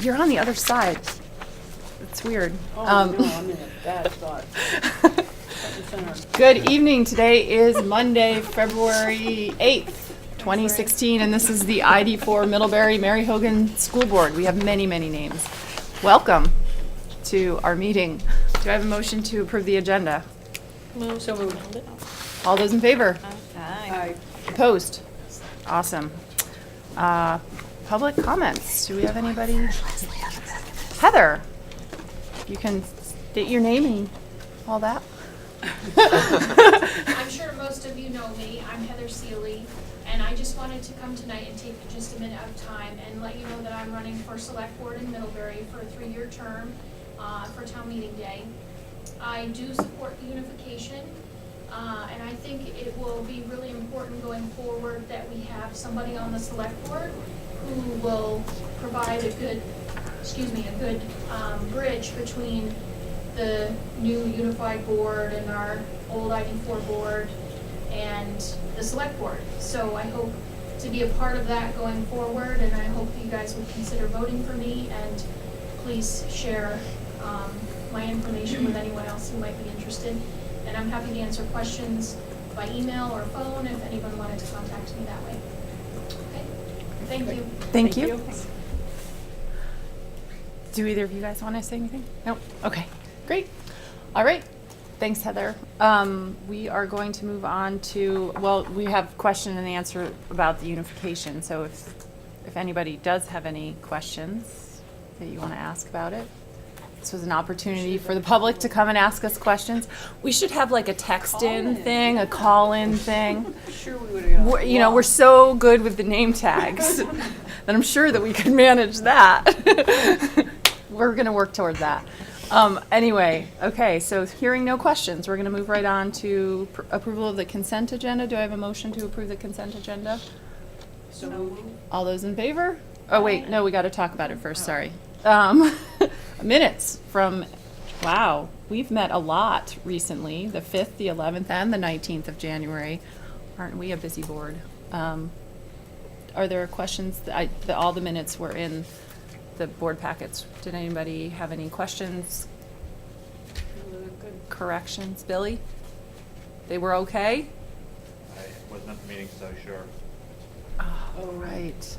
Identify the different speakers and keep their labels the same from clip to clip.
Speaker 1: You're on the other side. It's weird.
Speaker 2: Oh, no, I'm in a bad spot.
Speaker 1: Good evening. Today is Monday, February 8th, 2016, and this is the ID4 Middlebury Mary Hogan School Board. We have many, many names. Welcome to our meeting. Do I have a motion to approve the agenda?
Speaker 2: So moved.
Speaker 1: All those in favor?
Speaker 2: Aye.
Speaker 1: Opposed? Awesome. Public comments. Do we have anybody? Heather, you can state your name and all that.
Speaker 3: I'm sure most of you know me. I'm Heather Seeley, and I just wanted to come tonight and take just a minute of time and let you know that I'm running for Select Board in Middlebury for a 3-year term for town meeting day. I do support the unification, and I think it will be really important going forward that we have somebody on the Select Board who will provide a good bridge between the new unified board and our old ID4 board and the Select Board. So I hope to be a part of that going forward, and I hope you guys would consider voting for me, and please share my information with anyone else who might be interested. And I'm happy to answer questions by email or phone if anyone wanted to contact me that way. Okay, thank you.
Speaker 1: Thank you. Do either of you guys want to say anything? Nope. Okay, great. All right. Thanks, Heather. We are going to move on to, well, we have question and answer about the unification. So if anybody does have any questions that you want to ask about it, this was an opportunity for the public to come and ask us questions. We should have like a text-in thing, a call-in thing.
Speaker 2: Sure we would have.
Speaker 1: We're so good with the name tags that I'm sure that we could manage that. We're going to work toward that. Anyway, okay, so hearing no questions, we're going to move right on to approval of the consent agenda. Do I have a motion to approve the consent agenda?
Speaker 2: So moved.
Speaker 1: All those in favor? Oh, wait, no, we got to talk about it first, sorry. Minutes from, wow, we've met a lot recently, the 5th, the 11th, and the 19th of January. Aren't we a busy board? Are there questions? All the minutes were in the board packets. Did anybody have any questions?
Speaker 2: Good.
Speaker 1: Corrections? Billy? They were okay?
Speaker 4: I wasn't at the meeting, so sure.
Speaker 1: Oh, right.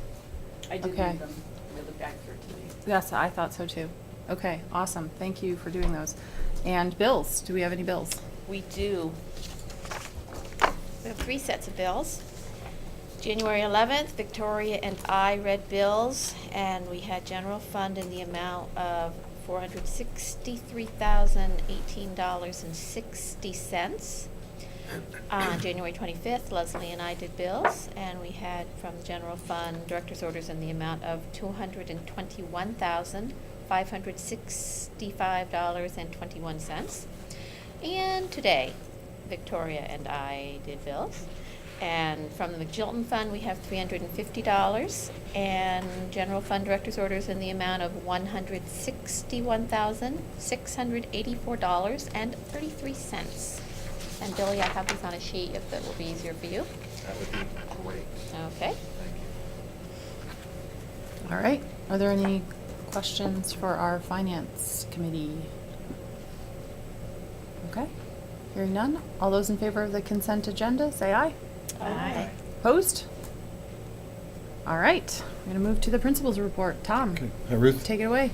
Speaker 2: I did
Speaker 1: Okay.
Speaker 2: read them. They looked accurate to me.
Speaker 1: Yes, I thought so too. Okay, awesome. Thank you for doing those. And bills, do we have any bills?
Speaker 5: We do. We have 3 sets of bills. January 11th, Victoria and I read bills, and we had general fund in the amount of $463,018.60. On January 25th, Leslie and I did bills, and we had from the general fund director's orders in the amount of $221,565.21. And today, Victoria and I did bills. And from the McGilton Fund, we have $350, and general fund director's orders in the amount of $161,684.33. And Billy, I have these on a sheet if that will be easier for you.
Speaker 4: That would be great.
Speaker 5: Okay.
Speaker 4: Thank you.
Speaker 1: All right. Are there any questions for our finance committee? Okay. Hearing none. All those in favor of the consent agenda, say aye.
Speaker 5: Aye.
Speaker 1: Opposed? All right. I'm going to move to the principal's report. Tom,
Speaker 6: Okay. Hi, Ruth.
Speaker 1: take it away.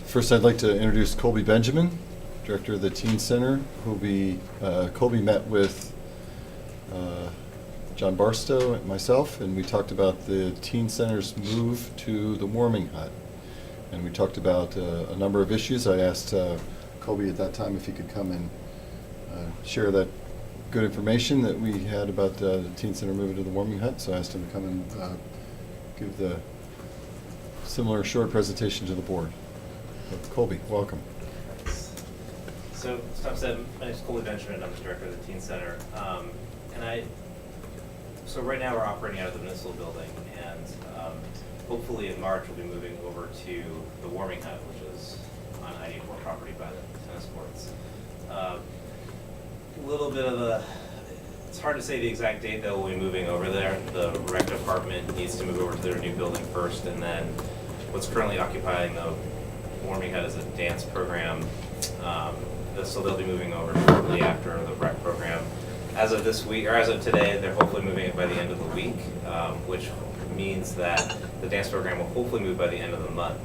Speaker 6: First, I'd like to introduce Colby Benjamin, Director of the Teen Center. Colby met with John Barstow and myself, and we talked about the Teen Center's move to the warming hut. And we talked about a number of issues. I asked Colby at that time if he could come and share that good information that we had about the Teen Center moving to the warming hut. So I asked him to come and give the similar short presentation to the board. Colby, welcome.
Speaker 4: So, as Tom said, my name is Colby Benjamin. I'm the director of the Teen Center. So right now we're operating out of the municipal building, and hopefully in March we'll be moving over to the warming hut, which is on ID4 property by the tennis courts. A little bit of it's hard to say the exact date that we'll be moving over there. The rec department needs to move over to their new building first, and then what's currently occupying the warming hut is a dance program. So they'll be moving over shortly after the rec program. As of this week, or as of today, they're hopefully moving it by the end of the week, which means that the dance program will hopefully move by the end of the month.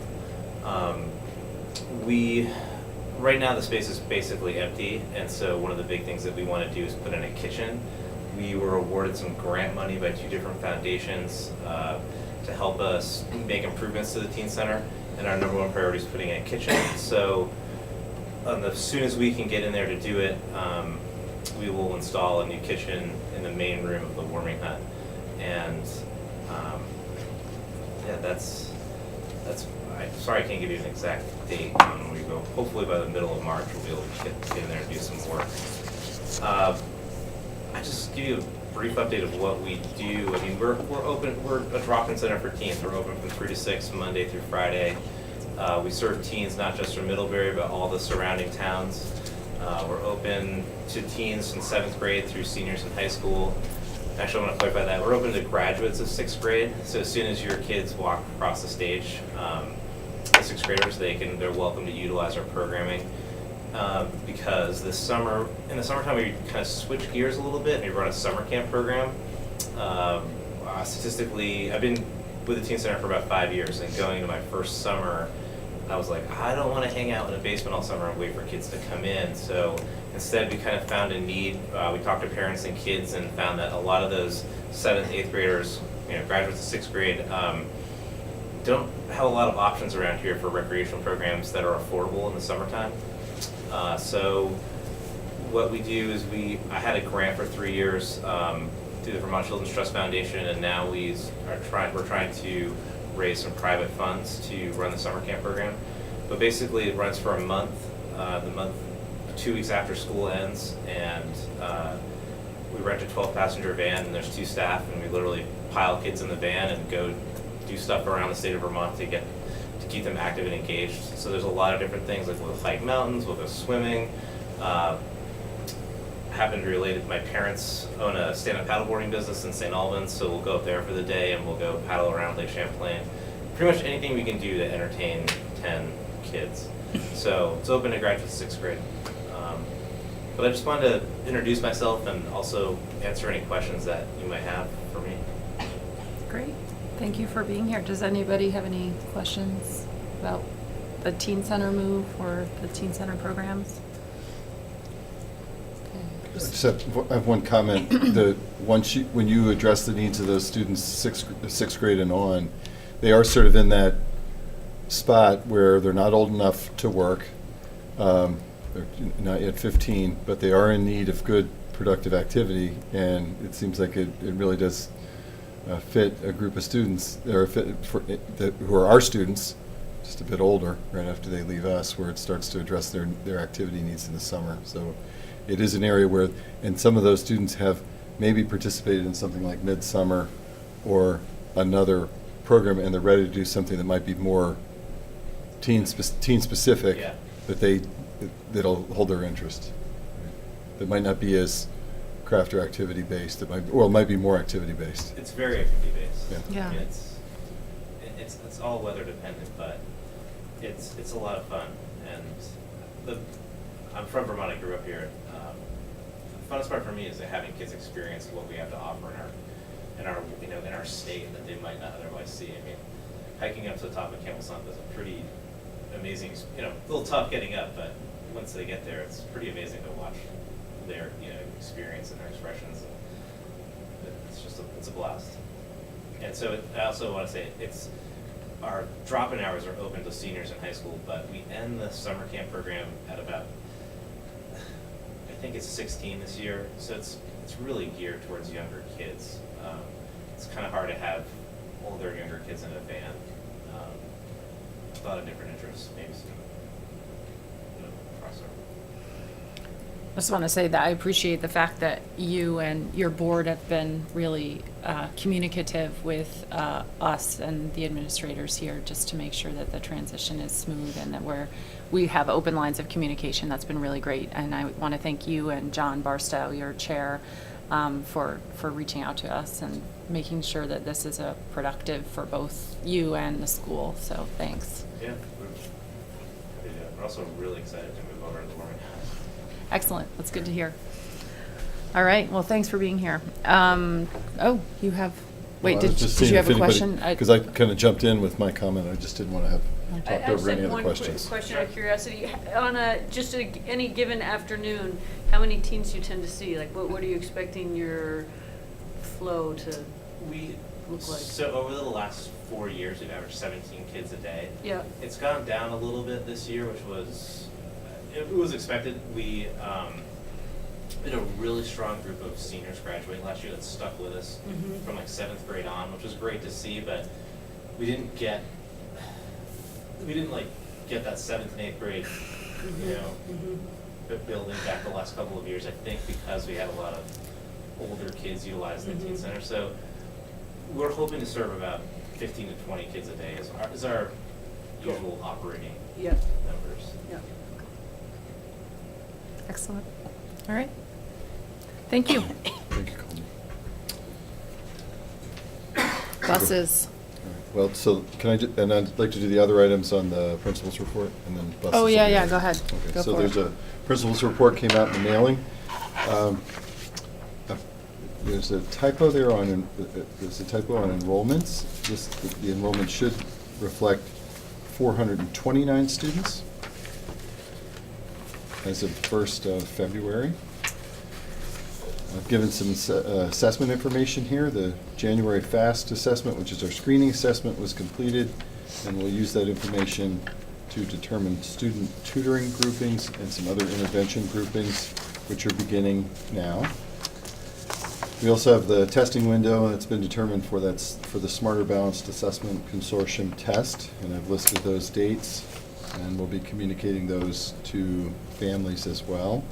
Speaker 4: Right now the space is basically empty, and so one of the big things that we want to do is put in a kitchen. We were awarded some grant money by 2 different foundations to help us make improvements to the teen center, and our number 1 priority is putting in a kitchen. So as soon as we can get in there to do it, we will install a new kitchen in the main room of the warming hut. And yeah, that's sorry I can't give you an exact date when we go. Hopefully by the middle of March we'll be able to get in there and do some work. I just give you a brief update of what we do. I mean, we're open. We're a drop-in center for teens. We're open from 3 to 6 Monday through Friday. We serve teens not just from Middlebury, but all the surrounding towns. We're open to teens from 7th grade through seniors in high school. Actually, I want to clarify that. We're open to graduates of 6th grade. So as soon as your kids walk across the stage, the 6th graders, they're welcome to utilize our programming. Because in the summertime, we kind of switch gears a little bit and we run a summer camp program. Statistically, I've been with the Teen Center for about 5 years, and going into my first summer, I was like, I don't want to hang out in a basement all summer and wait for kids to come in. So instead, we kind of found a need. We talked to parents and kids and found that a lot of those 7th, 8th graders, graduates of 6th grade, don't have a lot of options around here for recreational programs that are affordable in the summertime. So what we do is I had a grant for 3 years through the Vermont Children's Trust Foundation, and now we're trying to raise some private funds to run the summer camp program. But basically it runs for a month, 2 weeks after school ends, and we rent a 12-passenger van, and there's 2 staff, and we literally pile kids in the van and go do stuff around the state of Vermont to keep them active and engaged. So there's a lot of different things, like we'll hike mountains, we'll go swimming. Happened related, my parents own a stand-up paddleboarding business in St. Albans, so we'll go up there for the day and we'll go paddle around Lake Champlain. Pretty much anything we can do to entertain 10 kids. So it's open to graduates 6th grade. But I just wanted to introduce myself and also answer any questions that you might have for me.
Speaker 1: Great. Thank you for being here. Does anybody have any questions about the Teen Center move or the Teen Center programs?
Speaker 6: I just have one comment. When you address the needs of those students, sixth grade and on, they are sort of in that spot where they're not old enough to work. They're not yet 15, but they are in need of good, productive activity, and it seems like it really does fit a group of students that are who are our students, just a bit older, right after they leave us, where it starts to address their activity needs in the summer. So it is an area where, and some of those students have maybe participated in something like Midsummer or another program, and they're ready to do something that might be more teen specific,
Speaker 4: Yeah.
Speaker 6: that'll hold their interest. That might not be as craft or activity based. It might be more activity based.
Speaker 4: It's very activity based.
Speaker 1: Yeah.
Speaker 4: I mean, it's all weather dependent, but it's a lot of fun. And I'm from Vermont. I grew up here. The funnest part for me is that having kids experience what we have to offer in our state that they might not otherwise see. I mean, hiking up to the top of Campbell Sump is a pretty amazing. A little tough getting up, but once they get there, it's pretty amazing to watch their experience and their expressions. And it's a blast. And so I also want to say our drop-in hours are open to seniors in high school, but we end the summer camp program at about, I think it's 16 this year, so it's really geared towards younger kids. It's kind of hard to have older and younger kids in a van. A lot of different interests, maybe some crossover.
Speaker 1: I just want to say that I appreciate the fact that you and your board have been really communicative with us and the administrators here, just to make sure that the transition is smooth and that we have open lines of communication. That's been really great. And I want to thank you and John Barstow, your chair, for reaching out to us and making sure that this is a productive for both you and the school. So thanks.
Speaker 4: Yeah, we're also really excited to move over to the Warming Hut.
Speaker 1: Excellent. That's good to hear. All right. Well, thanks for being here. Oh, you have. Wait, did you have a question?
Speaker 6: Because I kind of jumped in with my comment. I just didn't want to have talked over any other questions.
Speaker 2: Question out of curiosity. On any given afternoon, how many teens do you tend to see? Like, what are you expecting your flow to
Speaker 4: We
Speaker 2: look like?
Speaker 4: So over the last 4 years, we've averaged 17 kids a day.
Speaker 2: Yeah.
Speaker 4: It's gone down a little bit this year, which was it was expected. We had a really strong group of seniors graduating last year that stuck with us
Speaker 2: Mhm.
Speaker 4: from like 7th grade on, which was great to see. But we didn't get that 7th and 8th grade, you know, building back the last couple of years. I think because we had a lot of older kids utilize the teen center. So we're hoping to serve about 15 to 20 kids a day is our
Speaker 2: Cool.
Speaker 4: usual operating
Speaker 2: Yeah.
Speaker 4: numbers.
Speaker 2: Yeah.
Speaker 1: Excellent. All right. Thank you.
Speaker 6: Thank you, Colby.
Speaker 1: Buses.
Speaker 6: All right. Well, so can I, and I'd like to do the other items on the principal's report, and then buses.
Speaker 1: Oh,
Speaker 6: will
Speaker 1: yeah,
Speaker 6: be
Speaker 1: yeah,
Speaker 6: later.
Speaker 1: go ahead.
Speaker 6: Okay,
Speaker 1: Go
Speaker 6: so
Speaker 1: for
Speaker 6: there's
Speaker 1: it.
Speaker 6: a principal's report came out in the mailing. There's a typo there on, there's a typo on enrollments. The enrollment should reflect 429 students as of 1st of February. I've given some assessment information here. The January FAST assessment, which is our screening assessment, was completed, and we'll use that information to determine student tutoring groupings and some other intervention groupings, which are beginning now. We also have the testing window that's been determined for the Smarter Balanced Assessment Consortium test, and I've listed those dates, and we'll be communicating those to families as well.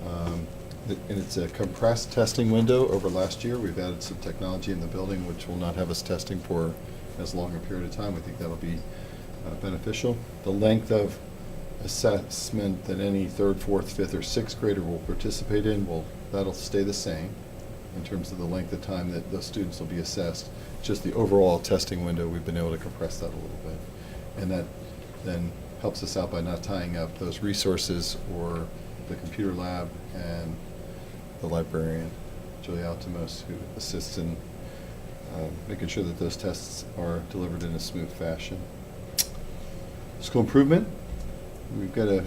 Speaker 6: And it's a compressed testing window over last year. We've added some technology in the building which will not have us testing for as long a period of time. We think that'll be beneficial. The length of assessment that any 3rd, 4th, 5th, or 6th grader will participate in, that'll stay the same in terms of the length of time that those students will be assessed. Just the overall testing window, we've been able to compress that a little bit. And that then helps us out by not tying up those resources or the computer lab and the librarian, Julie Altimos, who assists in making sure that those tests are delivered in a smooth fashion. School improvement, we've got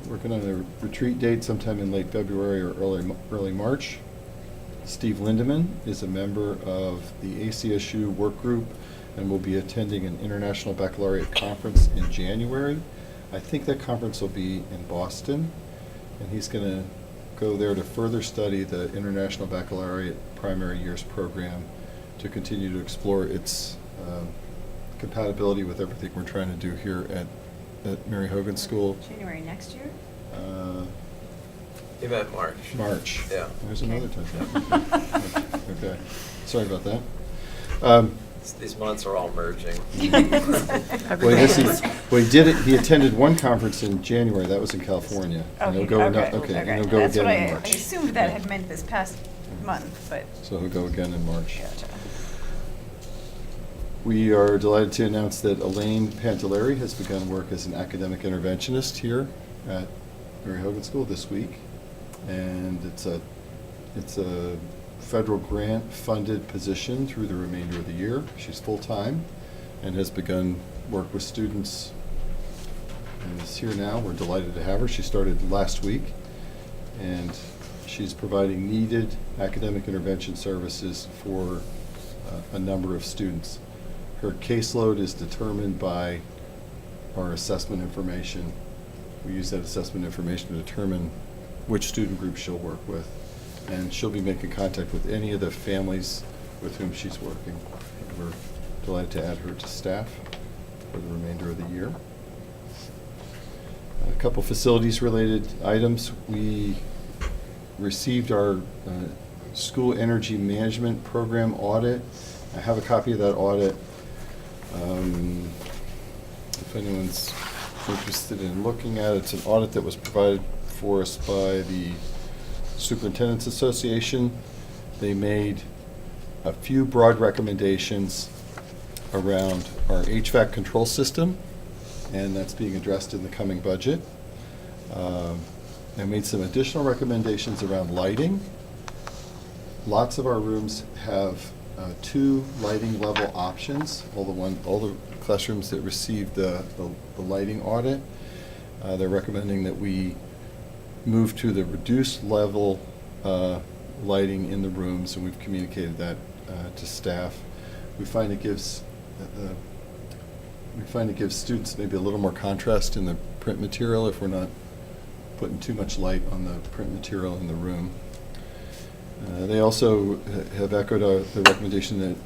Speaker 6: working on a retreat date sometime in late February or early March. Steve Lindeman is a member of the ACSU work group and will be attending an International Baccalaureate Conference in January. I think that conference will be in Boston, and he's going to go there to further study the International Baccalaureate Primary Years program to continue to explore its compatibility with everything we're trying to do here at Mary Hogan School.
Speaker 7: January next year?
Speaker 8: You meant March.
Speaker 6: March.
Speaker 8: Yeah.
Speaker 6: There's another time. Okay. Sorry about that.
Speaker 8: These months are all merging.
Speaker 6: Well, he attended one conference in January. That was in California. And he'll go and he'll go
Speaker 7: That's
Speaker 6: again
Speaker 7: what
Speaker 6: in
Speaker 7: I
Speaker 6: March.
Speaker 7: assumed that
Speaker 6: Yeah.
Speaker 7: had meant this past month, but
Speaker 6: So he'll go again in March.
Speaker 7: gotcha.
Speaker 6: We are delighted to announce that Elaine Pantalleri has begun work as an academic interventionist here at Mary Hogan School this week. And it's a federal grant funded position through the remainder of the year. She's full-time and has begun work with students and is here now. We're delighted to have her. She started last week, and she's providing needed academic intervention services for a number of students. Her caseload is determined by our assessment information. We use that assessment information to determine which student group she'll work with. And she'll be making contact with any of the families with whom she's working. We're delighted to add her to staff for the remainder of the year. A couple facilities-related items. We received our school energy management program audit. I have a copy of that audit. If anyone's interested in looking at it, it's an audit that was provided for us by the Superintendent's Association. they made a few broad recommendations around our HVAC control system, and that's being addressed in the coming budget. They made some additional recommendations around lighting. Lots of our rooms have 2 lighting level options. All the classrooms that received the lighting audit, they're recommending that we move to the reduced level lighting in the rooms, and we've communicated that to staff. We find it gives students maybe a little more contrast in the print material if we're not putting too much light on the print material in the room. They also have echoed the recommendation that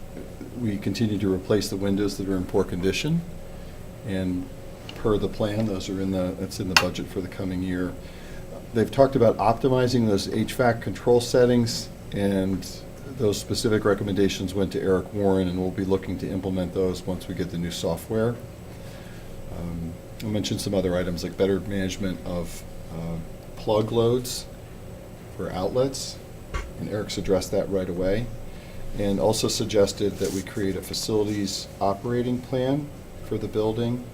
Speaker 6: we continue to replace the windows that are in poor condition, and per the plan, that's in the budget for the coming year. They've talked about optimizing those HVAC control settings, and those specific recommendations went to Eric Warren, and we'll be looking to implement those once we get the new software. I mentioned some other items like better management of plug loads for outlets, and Eric's addressed that right away, and also suggested that we create a facilities operating plan for the building,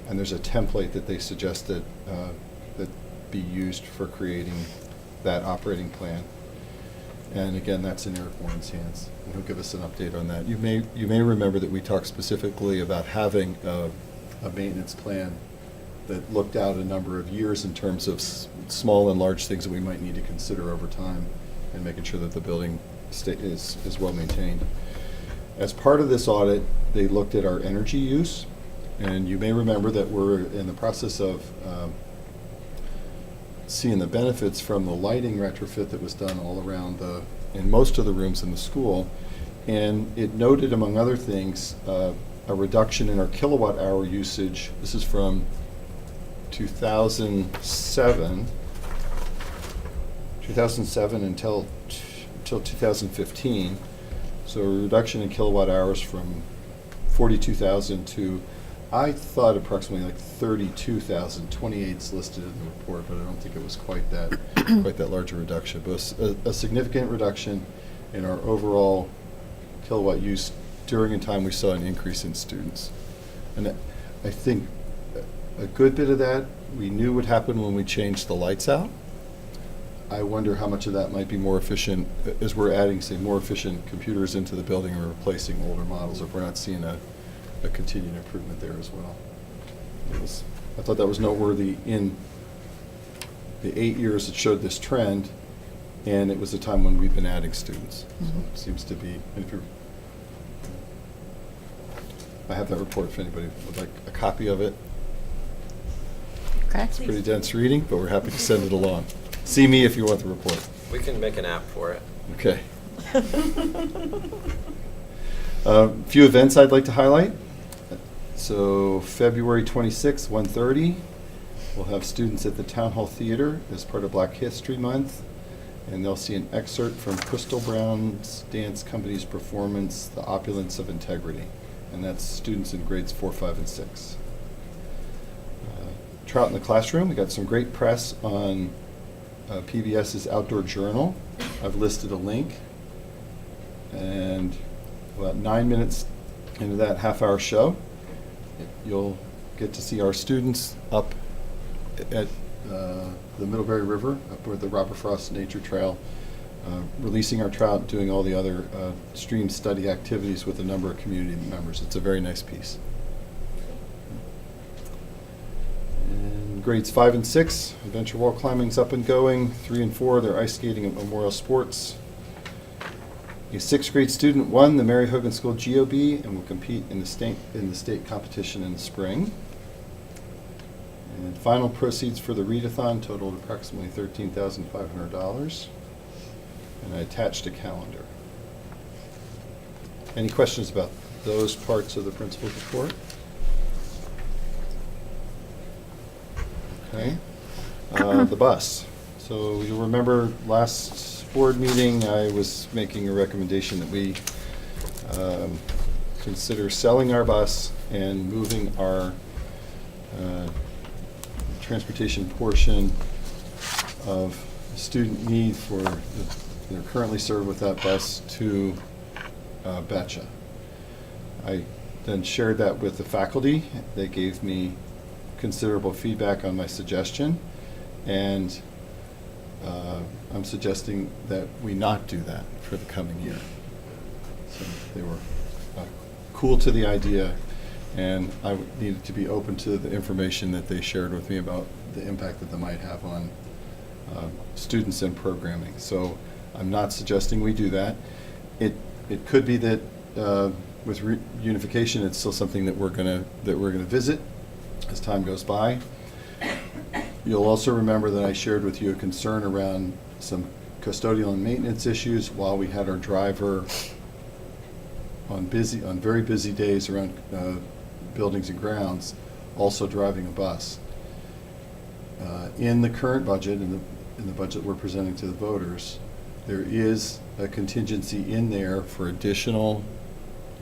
Speaker 6: and there's a template that they suggested that be used for creating that operating plan. And again, that's in Eric Warren's hands, and he'll give us an update on that. You may remember that we talked specifically about having a maintenance plan that looked out a number of years in terms of small and large things that we might need to consider over time, and making sure that the building is well maintained. As part of this audit, they looked at our energy use, and you may remember that we're in the process of seeing the benefits from the lighting retrofit that was done all around in most of the rooms in the school, and it noted, among other things, a reduction in our kilowatt hour usage. This is from 2007 until 2015. So a reduction in kilowatt hours from 42,000 to, I thought, approximately like 32,000. 28's listed in the report, but I don't think it was quite that large a reduction. But a significant reduction in our overall kilowatt use during a time we saw an increase in students. And I think a good bit of that we knew would happen when we changed the lights out. I wonder how much of that might be more efficient as we're adding, say, more efficient computers into the building and replacing older models, if we're not seeing a continued improvement there as well. I thought that was noteworthy in the 8 years that showed this trend, and it was a time when we've been adding students. So it seems to be, and if you're, I have that report if anybody would like a copy of it.
Speaker 1: Okay.
Speaker 6: It's pretty dense reading, but we're happy to send it along. See me if you want the report.
Speaker 8: We can make an app for it.
Speaker 6: Okay. Few events I'd like to highlight. So February 26th, 1:30, we'll have students at the Town Hall Theater as part of Black History Month, and they'll see an excerpt from Crystal Brown's dance company's performance, The Opulence of Integrity, and that's students in grades 4, 5, and 6. Trout in the Classroom, we got some great press on PBS's Outdoor Journal. I've listed a link, and about 9 minutes into that half-hour show, you'll get to see our students up at the Middlebury River, up where the Robert Frost Nature Trail, releasing our trout, doing all the other stream study activities with a number of community members. It's a very nice piece. And grades 5 and 6, adventure wall climbing's up and going. 3 and 4, they're ice skating at Memorial Sports. A 6th grade student won the Mary Hogan School GOB and will compete in the state competition in the spring. And final proceeds for the readathon totaled approximately $13,500. And I attached a calendar. Any questions about those parts of the principal's report? Okay. The bus. So you'll remember last board meeting, I was making a recommendation that we consider selling our bus and moving our transportation portion of student need for the they're currently served with that bus to Betcha. I then shared that with the faculty. They gave me considerable feedback on my suggestion, and I'm suggesting that we not do that for the coming year. So they were cool to the idea, and I needed to be open to the information that they shared with me about the impact that they might have on students and programming. So I'm not suggesting we do that. It could be that with reunification, it's still something that we're gonna visit as time goes by. You'll also remember that I shared with you a concern around some custodial and maintenance issues while we had our driver on very busy days around buildings and grounds, also driving a bus. In the current budget, in the budget we're presenting to the voters, there is a contingency in there for additional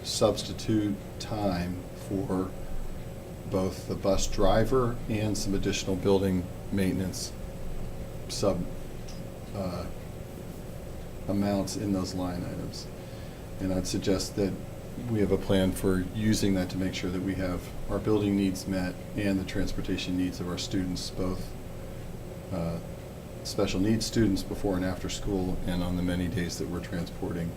Speaker 6: substitute time for both the bus driver and some additional building maintenance amounts in those line items. And I'd suggest that we have a plan for using that to make sure that we have our building needs met and the transportation needs of our students, both special needs students before and after school, and on the many days that we're transporting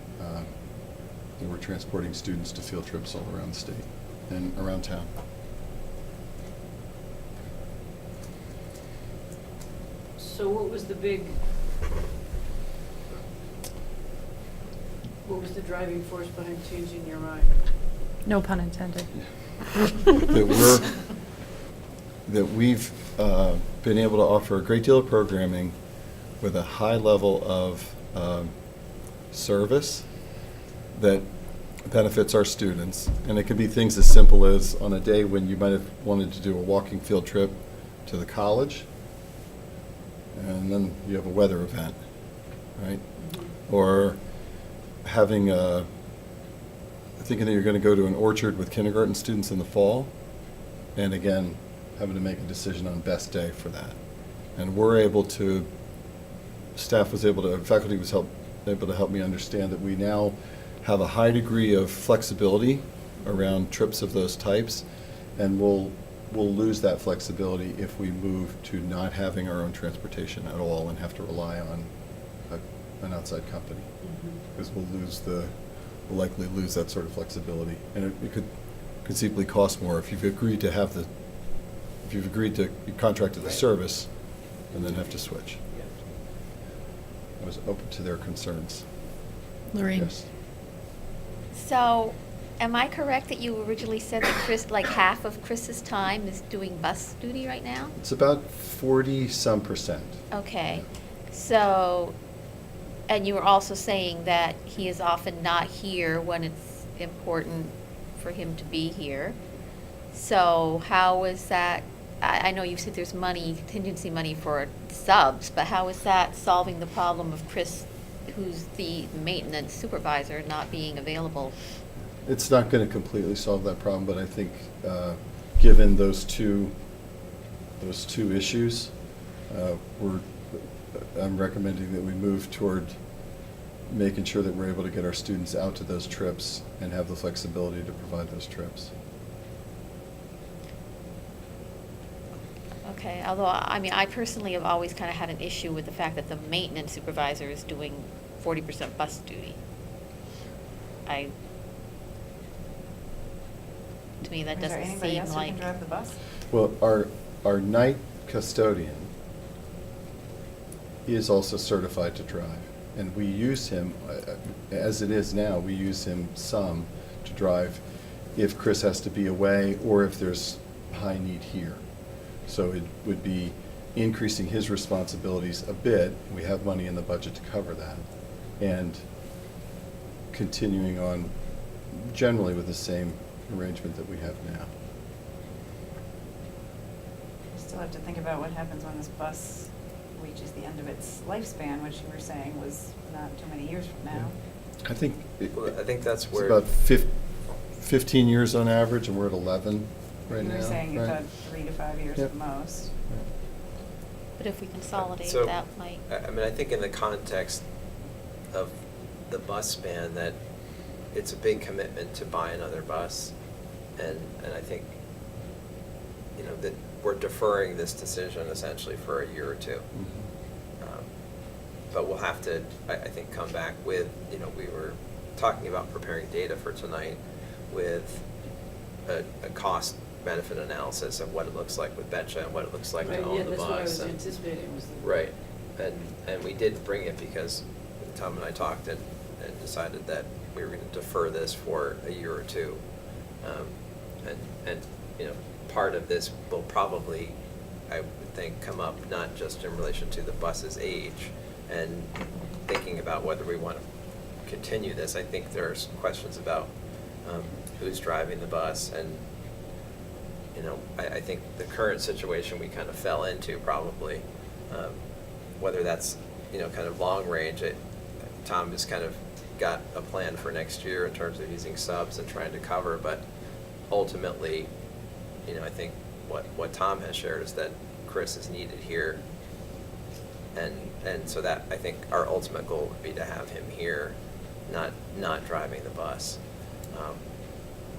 Speaker 6: students to field trips all around the state and around town.
Speaker 2: So what was the driving force behind changing your mind?
Speaker 1: No pun intended.
Speaker 6: that we've been able to offer a great deal of programming with a high level of service that benefits our students. And it could be things as simple as on a day when you might have wanted to do a walking field trip to the college, and then you have a weather event, right? Or having thinking that you're going to go to an orchard with kindergarten students in the fall, and again, having to make a decision on best day for that. And faculty was able to help me understand that we now have a high degree of flexibility around trips of those types, and we'll lose that flexibility if we move to not having our own transportation at all and have to rely on an outside company. Because we'll likely lose that sort of flexibility, and it could conceivably cost more if you've agreed to you contracted the service and then have to switch. I was open to their concerns.
Speaker 1: Lorraine?
Speaker 6: Yes.
Speaker 5: So, am I correct that you originally said that Chris, like half of Chris's time is doing bus duty right now?
Speaker 6: It's about 40-some%.
Speaker 5: Okay, so, and you were also saying that he is often not here when it's important for him to be here. So how is that, I know you said there's contingency money for subs, but how is that solving the problem of Chris, who's the maintenance supervisor, not being available?
Speaker 6: It's not going to completely solve that problem, but I think given those two issues, I'm recommending that we move toward making sure that we're able to get our students out to those trips and have the flexibility to provide those trips.
Speaker 5: Okay, although, I mean, I personally have always kind of had an issue with the fact that the maintenance supervisor is doing 40% bus duty. To me, that
Speaker 7: Is there
Speaker 5: doesn't
Speaker 7: anybody
Speaker 5: seem
Speaker 7: else who
Speaker 5: like.
Speaker 7: can drive the bus?
Speaker 6: Well, our night custodian is also certified to drive, and we use him, as it is now, we use him some to drive if Chris has to be away or if there's high need here. So it would be increasing his responsibilities a bit. We have money in the budget to cover that, and continuing on generally with the same arrangement that we have now.
Speaker 7: You still have to think about what happens when this bus reaches the end of its lifespan, which you were saying was not too many years from now.
Speaker 6: I think
Speaker 8: Well, I think that's
Speaker 6: it's
Speaker 8: where.
Speaker 6: about 15 years on average, and we're at 11 right now.
Speaker 7: You were saying you
Speaker 6: right?
Speaker 7: thought 3 to 5 years
Speaker 6: Yep.
Speaker 7: at most.
Speaker 5: But if we consolidate,
Speaker 8: So,
Speaker 5: that might.
Speaker 8: I mean, I think in the context, of the bus span that it's a big commitment to buy another bus. And I think, you know, that we're deferring this decision essentially for a year or two. But we'll have to, I think, come back with, you know, we were talking about preparing data for tonight with a cost benefit analysis of what it looks like with Betcha and what it looks like to
Speaker 2: Right,
Speaker 8: own
Speaker 2: yeah,
Speaker 8: the
Speaker 2: that's what I
Speaker 8: bus.
Speaker 2: was
Speaker 8: and-
Speaker 2: anticipating was the.
Speaker 8: Right, and we did bring it because Tom and I talked and decided that we were gonna defer this for a year or two. And, you know, part of this will probably, I would think, come up not just in relation to the bus's age and thinking about whether we want to continue this. I think there's questions about who's driving the bus and, you know, I think the current situation we kind of fell into probably, whether that's, you know, kind of long range, Tom has kind of got a plan for next year in terms of using subs and trying to cover, but ultimately, you know, I think what Tom has shared is that Chris is needed here. And so that, I think our ultimate goal would be to have him here, not driving the bus.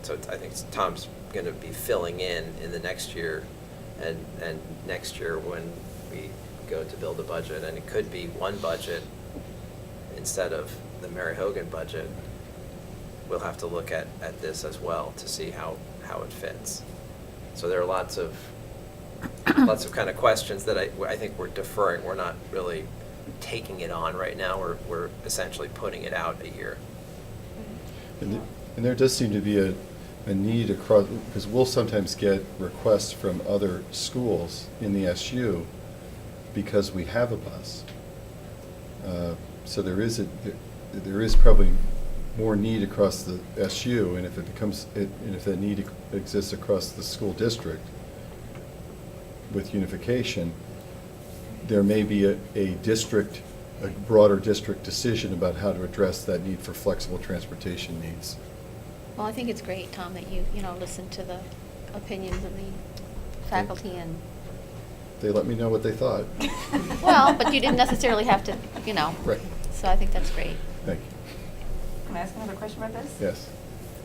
Speaker 8: So I think Tom's gonna be filling in the next year, and next year when we go to build a budget, and it could be one budget instead of the Mary Hogan budget, we'll have to look at this as well to see how it fits. So there are lots of kind of questions that I think we're deferring. We're not really taking it on right now. We're essentially putting it out a year.
Speaker 6: And there does seem to be a need across, because we'll sometimes get requests from other schools in the SU because we have a bus. So there is probably more need across the SU, and if that need exists across the school district with unification, there may be a broader district decision about how to address that need for flexible transportation needs.
Speaker 5: Well, I think it's great, Tom, that you listen to the opinions of the faculty and,
Speaker 6: They let me know what they thought.
Speaker 5: well, but you didn't necessarily have to,
Speaker 6: Right.
Speaker 5: So I think that's great.
Speaker 6: Thank you.
Speaker 7: Can I ask another question about this?
Speaker 6: Yes.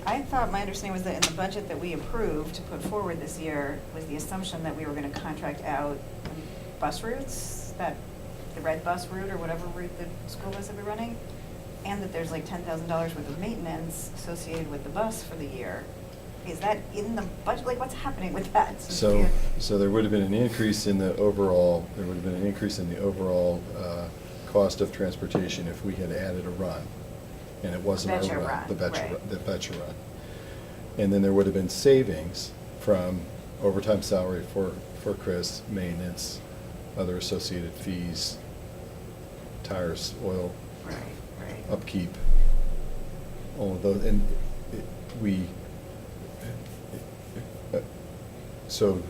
Speaker 7: I thought, my understanding was that in the budget that we approved to put forward this year was the assumption that we were gonna contract out bus routes, the red bus route or whatever route the school bus will be running, and that there's like $10,000 worth of maintenance associated with the bus for the year. Is that in the budget? Like, what's happening with that?
Speaker 6: So there would have been an increase in the overall, cost of transportation if we had added a run. And it wasn't our
Speaker 7: Betcha
Speaker 6: run.
Speaker 7: run,
Speaker 6: The Betcha
Speaker 7: right.
Speaker 6: run. The Betcha run. And then there would have been savings from overtime salary for Chris, maintenance, other associated fees, tires, oil,
Speaker 7: Right, right.
Speaker 6: upkeep, all of those, and so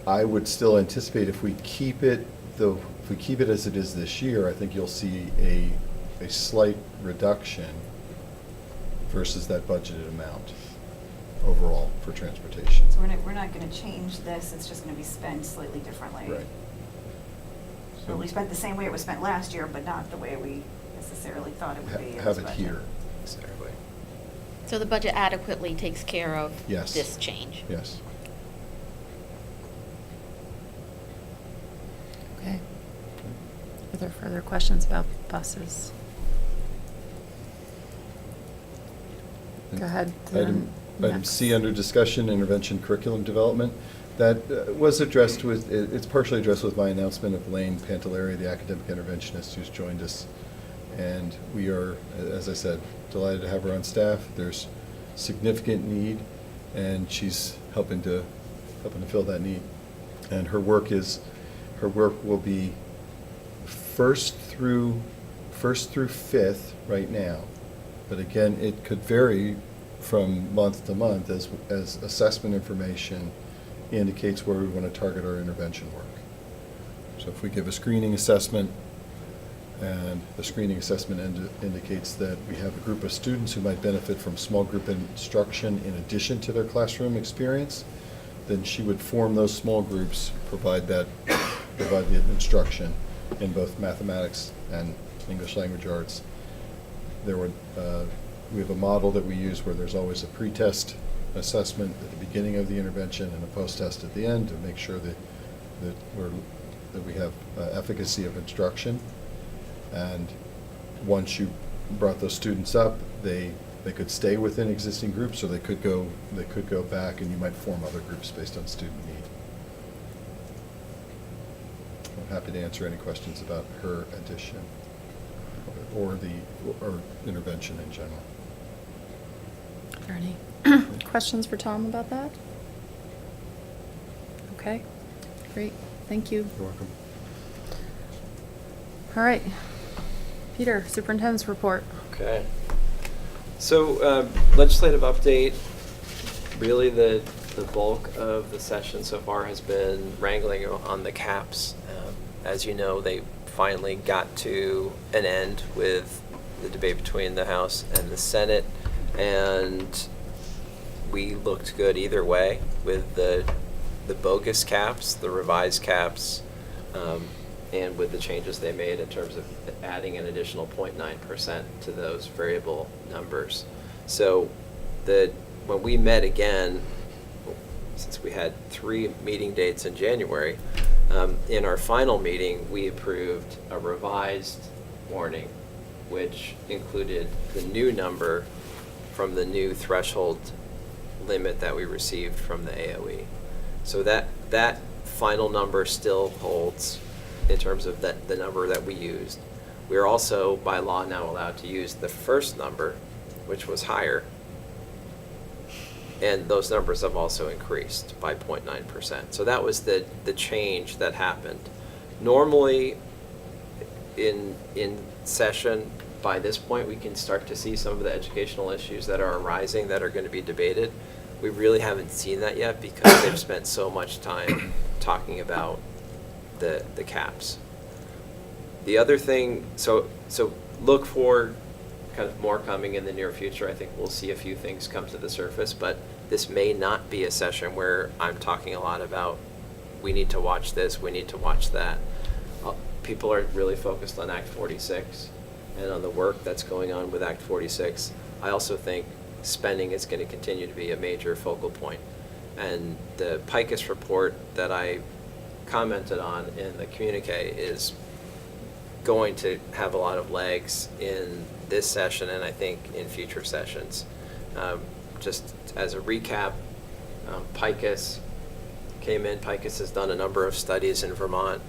Speaker 6: I would still anticipate if we keep it as it is this year, I think you'll see a slight reduction versus that budgeted amount overall for transportation.
Speaker 7: So we're not gonna change this, it's just gonna be spent slightly differently.
Speaker 6: Right.
Speaker 7: Or we spent the same way it was spent last year, but not the way we necessarily thought it would be in
Speaker 6: Have
Speaker 7: this
Speaker 6: it
Speaker 7: budget.
Speaker 6: here.
Speaker 8: Exactly.
Speaker 5: So the budget adequately takes care of
Speaker 6: Yes.
Speaker 5: this change.
Speaker 6: Yes.
Speaker 1: Okay. Are there further questions about buses? Go ahead.
Speaker 6: Item C, under discussion, intervention curriculum development. That was addressed with, it's partially addressed with my announcement of Lane Pantalleri, the academic interventionist who's joined us. And we are, as I said, delighted to have her on staff. There's significant need, and she's helping to fill that need. And her work will be first through fifth right now. But again, it could vary from month to month as assessment information indicates where we want to target our intervention work. So if we give a screening assessment, and the screening assessment indicates that we have a group of students who might benefit from small group instruction in addition to their classroom experience, then she would form those small groups, provide the instruction in both mathematics and English language arts. There would, we have a model that we use where there's always a pre-test assessment at the beginning of the intervention and a post-test at the end to make sure that we have efficacy of instruction. And once you brought those students up, they could stay within existing groups, or they could go back, and you might form other groups based on student need. I'm happy to answer any questions about her addition or intervention in general.
Speaker 1: Are there any questions for Tom about that? Okay, great, thank you.
Speaker 6: You're welcome.
Speaker 1: All right, Peter, superintendent's report.
Speaker 8: Okay. So legislative update, really the bulk of the session so far has been wrangling on the caps. As you know, they finally got to an end with the debate between the House and the Senate, and we looked good either way with the bogus caps, the revised caps, and with the changes they made in terms of adding an additional 0.9% to those variable numbers. So when we met again, since we had 3 meeting dates in January, in our final meeting, we approved a revised warning, which included the new number from the new threshold limit that we received from the AOE. So that final number still holds in terms of the number that we used. We are also, by law, now allowed to use the first number, which was higher. And those numbers have also increased by 0.9%. So that was the change that happened. Normally, in session, by this point, we can start to see some of the educational issues that are arising that are going to be debated. We really haven't seen that yet because they've spent so much time talking about the caps. The other thing, so look for kind of more coming in the near future. I think we'll see a few things come to the surface, but this may not be a session where I'm talking a lot about we need to watch this, we need to watch that. People are really focused on Act 46 and on the work that's going on with Act 46. I also think spending is going to continue to be a major focal point. And the PICUS report that I commented on in the communique is going to have a lot of legs in this session and I think in future sessions. Just as a recap, PICUS came in. PICUS has done a number of studies in Vermont,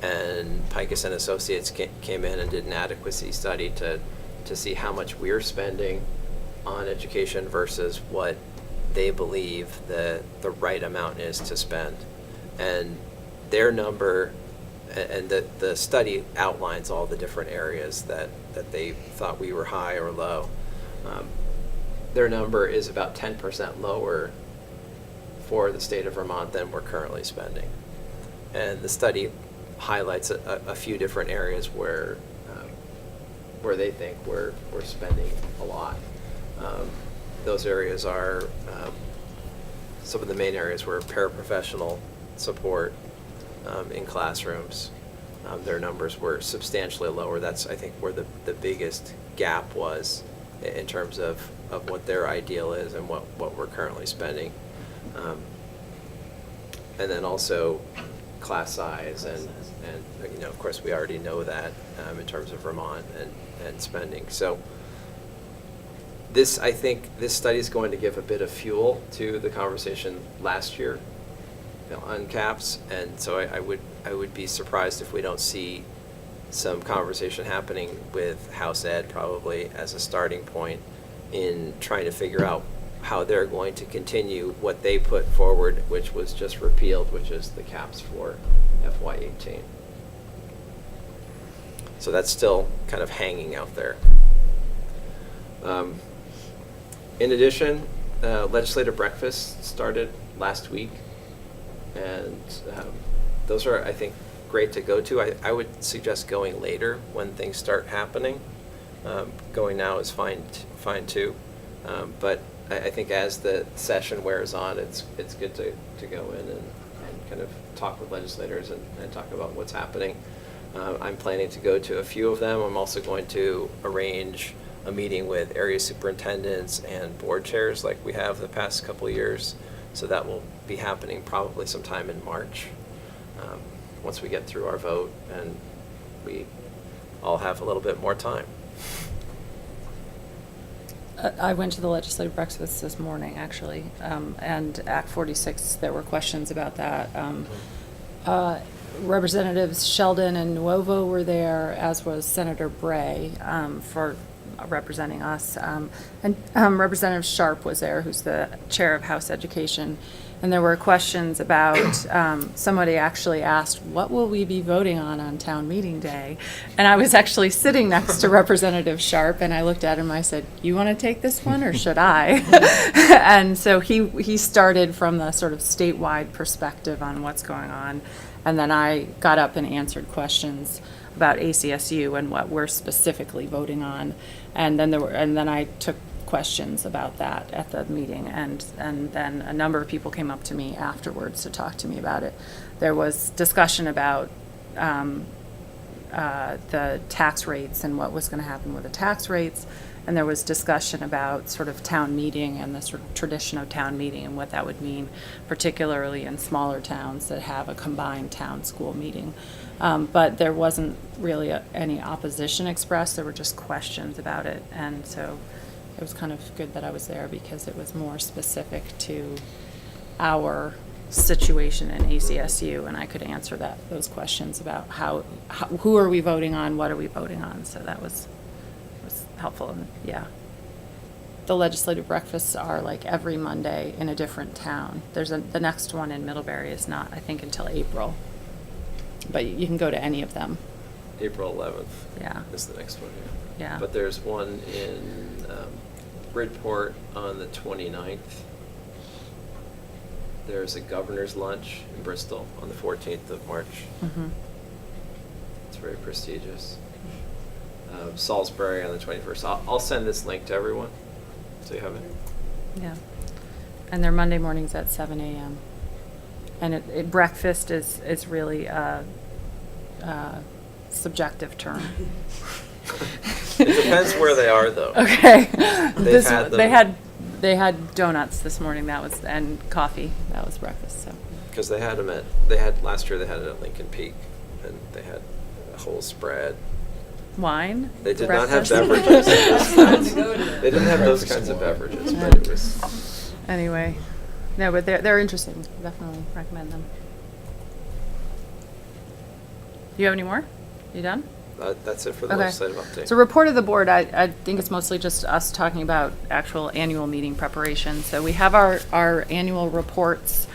Speaker 8: and PICUS and Associates came in and did an adequacy study to see how much we're spending on education versus what they believe the right amount is to spend. And their number, and the study outlines all the different areas that they thought we were high or low. Their number is about 10% lower for the state of Vermont than we're currently spending. And the study highlights a few different areas where they think we're spending a lot. Those areas are some of the main areas were paraprofessional support in classrooms. Their numbers were substantially lower. That's, I think, where the biggest gap was in terms of what their ideal is and what we're currently spending. And then also class size and of course we already know that in terms of Vermont and spending. So I think this study is going to give a bit of fuel to the conversation last year on caps, and so I would be surprised if we don't see some conversation happening with House Ed probably as a starting point in trying to figure out how they're going to continue what they put forward, which was just repealed, which is the caps for FY18. So that's still kind of hanging out there. In addition, legislative breakfast started last week, and those are, I think, great to go to. I would suggest going later when things start happening. Going now is fine too, but I think as the session wears on, it's good to go in and kind of talk with legislators and talk about what's happening. I'm planning to go to a few of them. I'm also going to arrange a meeting with area superintendents and board chairs like we have the past couple of years. So that will be happening probably sometime in March, once we get through our vote and we all have a little bit more time.
Speaker 1: I went to the legislative breakfast this morning, actually, and Act 46, there were questions about that. Representatives Sheldon and Nuovo were there, as was Senator Bray, for representing us. And Representative Sharp was there, who's the chair of House Education. And there were questions about, somebody actually asked, what will we be voting on town meeting day? And I was actually sitting next to Representative Sharp, and I looked at him, I said, you want to take this one, or should I? And so he started from the sort of statewide perspective on what's going on. And then I got up and answered questions about ACSU and what we're specifically voting on. And then I took questions about that at the meeting, and then a number of people came up to me afterwards to talk to me about it. There was discussion about the tax rates and what was going to happen with the tax rates, and there was discussion about sort of town meeting and the sort of tradition of town meeting and what that would mean, particularly in smaller towns that have a combined town school meeting. But there wasn't really any opposition expressed. There were just questions about it, and so it was kind of good that I was there because it was more specific to our situation in ACSU, and I could answer those questions about who are we voting on, what are we voting on. So that was helpful. And yeah, the legislative breakfasts are like every Monday in a different town. The next one in Middlebury is not, I think, until April, but you can go to any of them.
Speaker 8: April 11th
Speaker 1: Yeah.
Speaker 8: is the next one,
Speaker 1: Yeah.
Speaker 8: But there's one in Bridgeport on the 29th. There's a governor's lunch in Bristol on the 14th of March.
Speaker 1: Mm-hmm.
Speaker 8: It's very prestigious. Salisbury on the 21st. I'll send this link to everyone, so you have it.
Speaker 1: Yeah. And they're Monday mornings at 7 a.m. And breakfast is really a subjective term.
Speaker 8: It depends where they are, though.
Speaker 1: Okay.
Speaker 8: They've had them.
Speaker 1: They had donuts this morning. And coffee. That was breakfast. So.
Speaker 8: Because last year they had it at Lincoln Peak, and they had a whole spread.
Speaker 1: Wine.
Speaker 8: They did not have
Speaker 1: breakfast?
Speaker 8: beverages.
Speaker 2: To go to that.
Speaker 8: They didn't have those kinds of beverages, but it was.
Speaker 1: Anyway, no, but they're interesting. Definitely recommend them. Do you have any more? You done?
Speaker 8: That's it for the
Speaker 1: Okay.
Speaker 8: legislative update.
Speaker 1: So report of the board, I think it's mostly just us talking about actual annual meeting preparation. So we have our annual reports.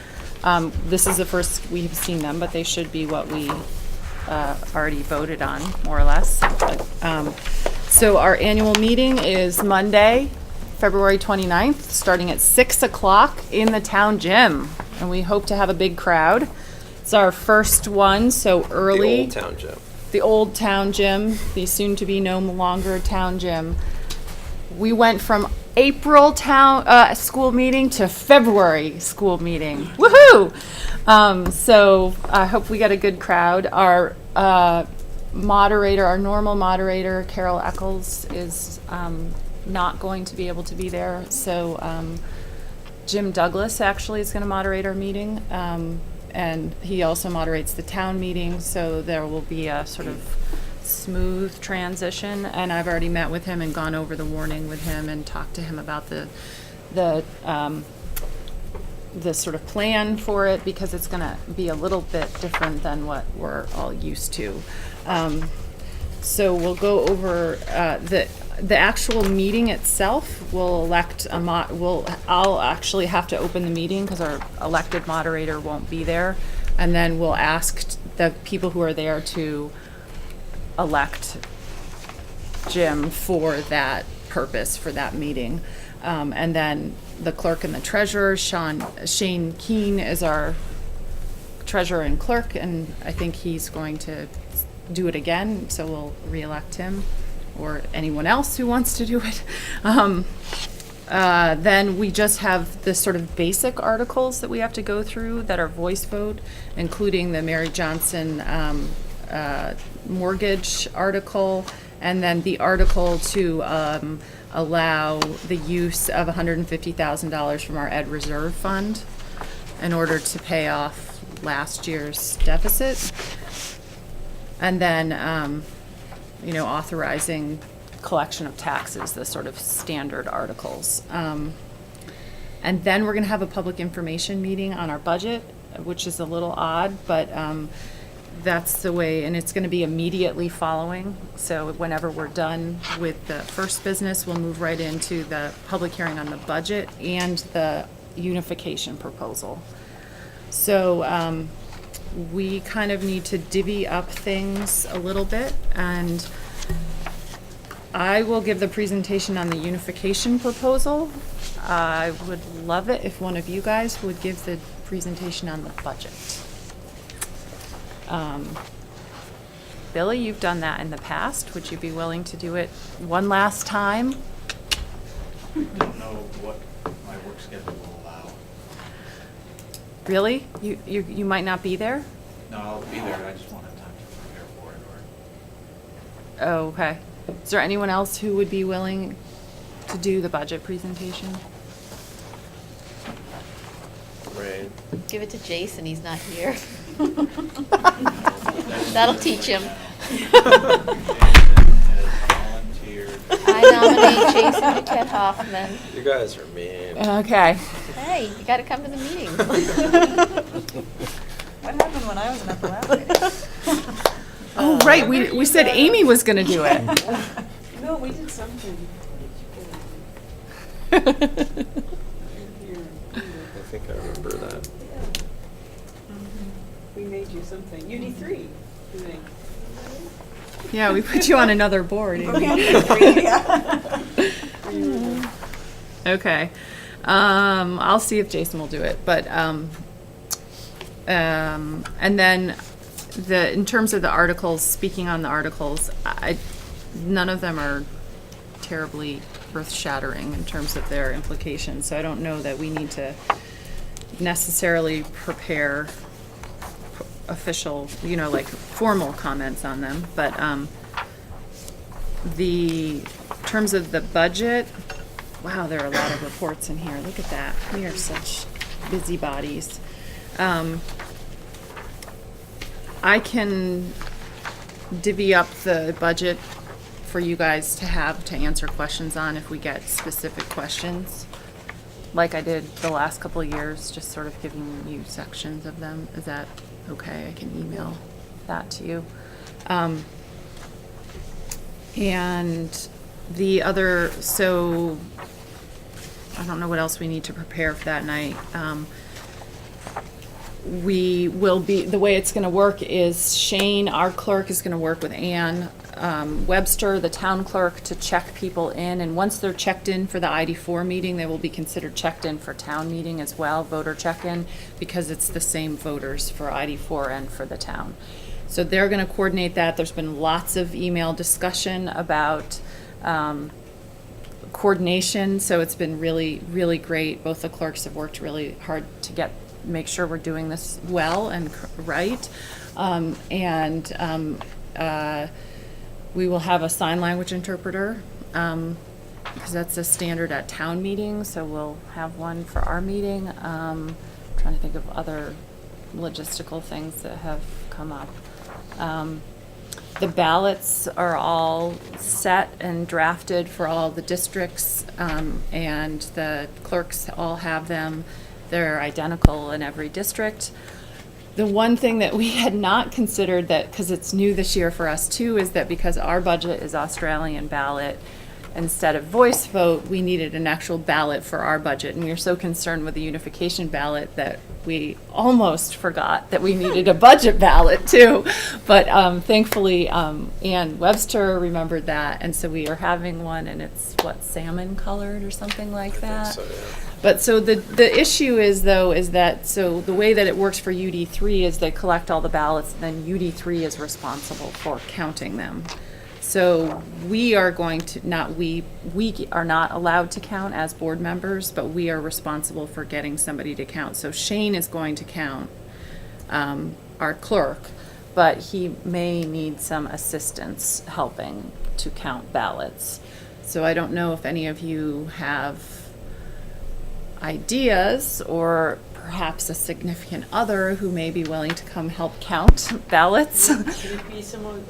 Speaker 1: This is the first we've seen them, but they should be what we already voted on, more or less. So our annual meeting is Monday, February 29th, starting at 6 o'clock in the town gym. And we hope to have a big crowd. It's our first one, so early.
Speaker 8: The old town gym.
Speaker 1: The old town gym, the soon-to-be no longer town gym. We went from April town school meeting to February school meeting. Woohoo! So I hope we get a good crowd. Our moderator, our normal moderator, Carol Eccles, is not going to be able to be there. So Jim Douglas actually is going to moderate our meeting. And he also moderates the town meeting, so there will be a sort of smooth transition. And I've already met with him and gone over the warning with him and talked to him about the sort of plan for it, because it's going to be a little bit different than what we're all used to. So we'll go over the actual meeting itself. We'll elect I'll actually have to open the meeting because our elected moderator won't be there, and then we'll ask the people who are there to elect Jim for that purpose, for that meeting. And then the clerk and the treasurer, Shane Keene, is our treasurer and clerk, and I think he's going to do it again, so we'll re-elect him, or anyone else who wants to do it. Then we just have the sort of basic articles that we have to go through that are voice vote, including the Mary Johnson mortgage article, and then the article to allow the use of $150,000 from our Ed Reserve Fund in order to pay off last year's deficit. And then, authorizing collection of taxes, the sort of standard articles. And then we're gonna have a public information meeting on our budget, which is a little odd, but that's the way, and it's gonna be immediately following. So whenever we're done with the first business, we'll move right into the public hearing on the budget and the unification proposal. So we kind of need to divvy up things a little bit, and I will give the presentation on the unification proposal. I would love it if one of you guys would give the presentation on the budget. Billy, you've done that in the past. Would you be willing to do it one last time?
Speaker 9: I don't know what my work schedule will allow.
Speaker 1: Really? You might not be there?
Speaker 9: No, I'll be there, I just won't have time to prepare for it, or
Speaker 1: Oh, okay. Is there anyone else who would be willing to do the budget presentation?
Speaker 8: Right.
Speaker 5: Give it to Jason, he's not here. That'll teach him.
Speaker 9: Jason has volunteered.
Speaker 5: I nominate Jason Duquette Hoffman.
Speaker 8: You guys are mean.
Speaker 1: Okay.
Speaker 5: Hey, you gotta come to the meeting.
Speaker 7: What happened when I wasn't at the last meeting?
Speaker 1: Oh, right, we said Amy was gonna do it.
Speaker 10: No, we did something.
Speaker 8: I think I remember that.
Speaker 10: We made you something. You need 3, you think?
Speaker 1: Yeah, we put you on another board, Amy. Okay. I'll see if Jason will do it, but, and then in terms of the articles, speaking on the articles, none of them are terribly earth-shattering in terms of their implications, so I don't know that we need to necessarily prepare official, like formal comments on them, but, in terms of the budget, wow, there are a lot of reports in here. Look at that. We are such busybodies. I can divvy up the budget for you guys to have to answer questions on if we get specific questions, like I did the last couple of years, just sort of giving you sections of them. Is that okay? I can email that to you. And the other, so I don't know what else we need to prepare for that night. We will be, the way it's gonna work is Shane, our clerk, is gonna work with Ann Webster, the town clerk, to check people in, and once they're checked in for the ID4 meeting, they will be considered checked in for town meeting as well, voter check-in, because it's the same voters for ID4 and for the town. So they're gonna coordinate that. There's been lots of email discussion about coordination, so it's been really, really great. Both the clerks have worked really hard to make sure we're doing this well and right. We will have a sign language interpreter, because that's a standard at town meetings, so we'll have one for our meeting. Trying to think of other logistical things that have come up. The ballots are all set and drafted for all the districts, and the clerks all have them. They're identical in every district. The one thing that we had not considered, that, because it's new this year for us too, is that because our budget is Australian ballot, instead of voice vote, we needed an actual ballot for our budget. And we were so concerned with the unification ballot that we almost forgot that we needed a budget ballot too. But thankfully, Ann Webster remembered that. And so we are having one, and it's, salmon colored or something like that?
Speaker 8: I think so, yeah.
Speaker 1: But so the issue is, though, is that, so the way that it works for UD3 is they collect all the ballots, and then UD3 is responsible for counting them. So we are going to, we are not allowed to count as board members, but we are responsible for getting somebody to count. So Shane is going to count, our clerk, but he may need some assistance helping to count ballots. So I don't know if any of you have ideas, or perhaps a significant other who may be willing to come help count ballots.
Speaker 10: Can it be someone,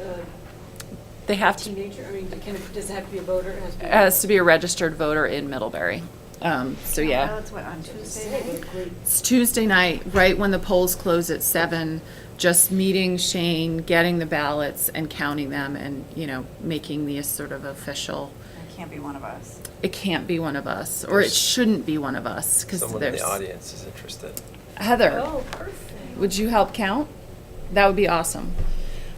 Speaker 1: They have to,
Speaker 10: teenager? I mean, does it have to be a voter? It
Speaker 1: it has to be a registered voter in Middlebury. So yeah.
Speaker 7: Well, it's what, on Tuesday night?
Speaker 10: Great.
Speaker 1: It's Tuesday night, right when the polls close at 7, just meeting Shane, getting the ballots and counting them and, you know, making the sort of official.
Speaker 7: It can't be one of us.
Speaker 1: It can't be one of us, or it shouldn't be one of us, because
Speaker 8: Someone in
Speaker 1: there's.
Speaker 8: the audience is interested.
Speaker 1: Heather,
Speaker 2: Oh, perfect.
Speaker 1: would you help count? That would be awesome.